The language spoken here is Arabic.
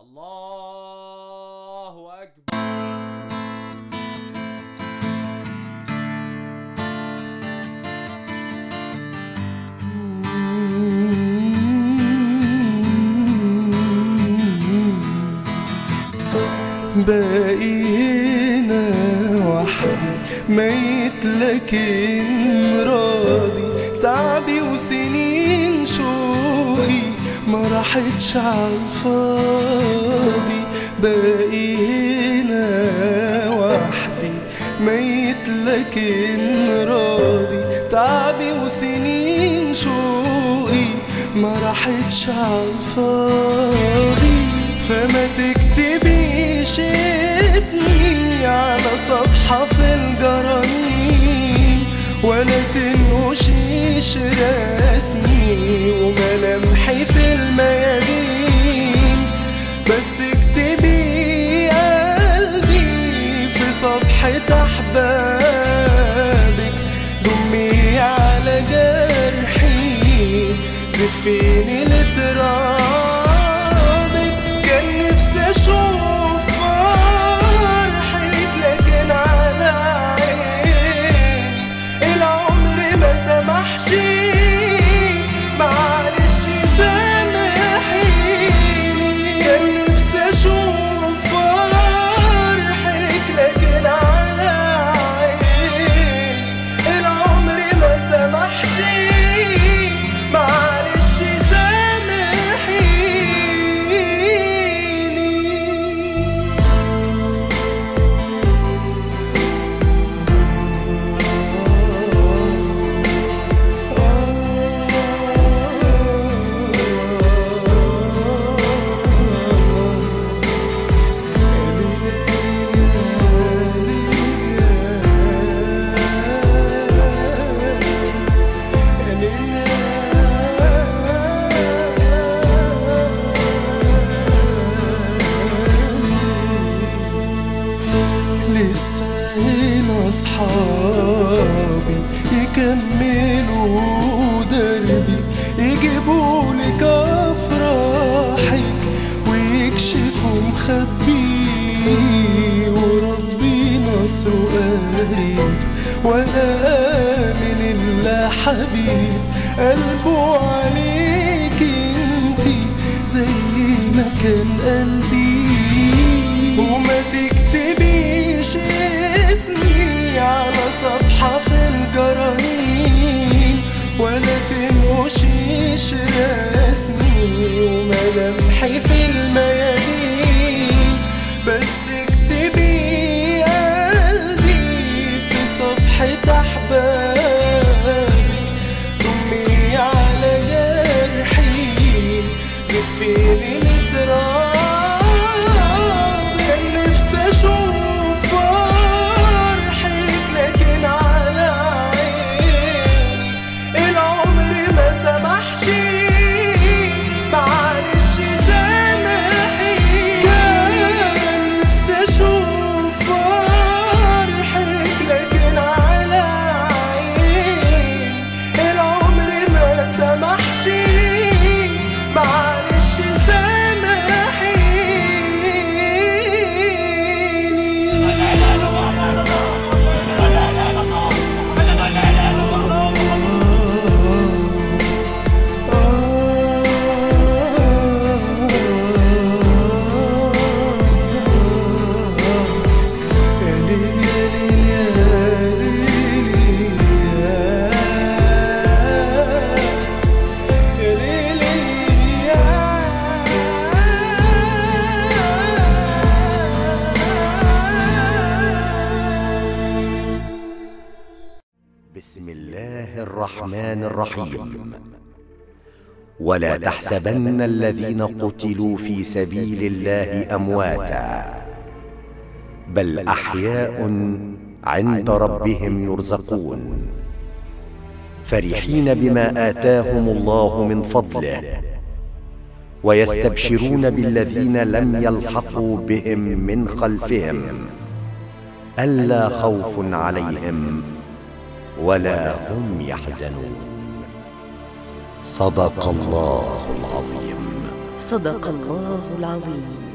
الله أكبر. باقي هنا وحدي ميت لكن راضي، تعبي وسنين شوقي ما راحتش عالفاضي. باقي هنا وحدي ميت لكن راضي، تعبي وسنين شوقي ما راحتش عالفاضي. فما تكتبيش اسمي على صفحة في الجرانين، ولا تنقشيش رسمي وملامحي في الميادين، بس اكتبي قلبي في صفحة أحبابك. ضمي على جرحي، زفيني لترابك. كان نفسي أشوف فرحك لكن على عيني العمر ما سمحش. معلش سامحيني. كان نفسي أشوف فرحك لكن على عيني العمر ما سمحش. معلش سامحيني. لسه هنا أصحابي يكملوا دربي، يجيبولك أفراحك ويكشفوا مخبيه. وربي نصره قريب، ولا آمن إلا حبيب قلبه عليك انتي زي ما كان قلبي. وما تكتبيش اسمي على صفحة في الجرانين، ولا تنقشيش رسمي وملامحي في الميادين، بس اكتبي قلبي في صفحة أحبابك. ضمي على جرحي، زفيني لترابك. أشوف فرحك لكن على عيني العمر ما سمحش. معلش سامحيني. كان نفسي أشوف فرحك لكن على عيني العمر ما سمحش. معلش سامحيني. بسم الله الرحمن الرحيم. ولا تحسبن الذين قتلوا في سبيل الله أمواتا، بل أحياء عند ربهم يرزقون، فرحين بما آتاهم الله من فضله، ويستبشرون بالذين لم يلحقوا بهم من خلفهم ألا خوف عليهم ولا هم يحزنون. صدق الله العظيم. صدق الله العظيم.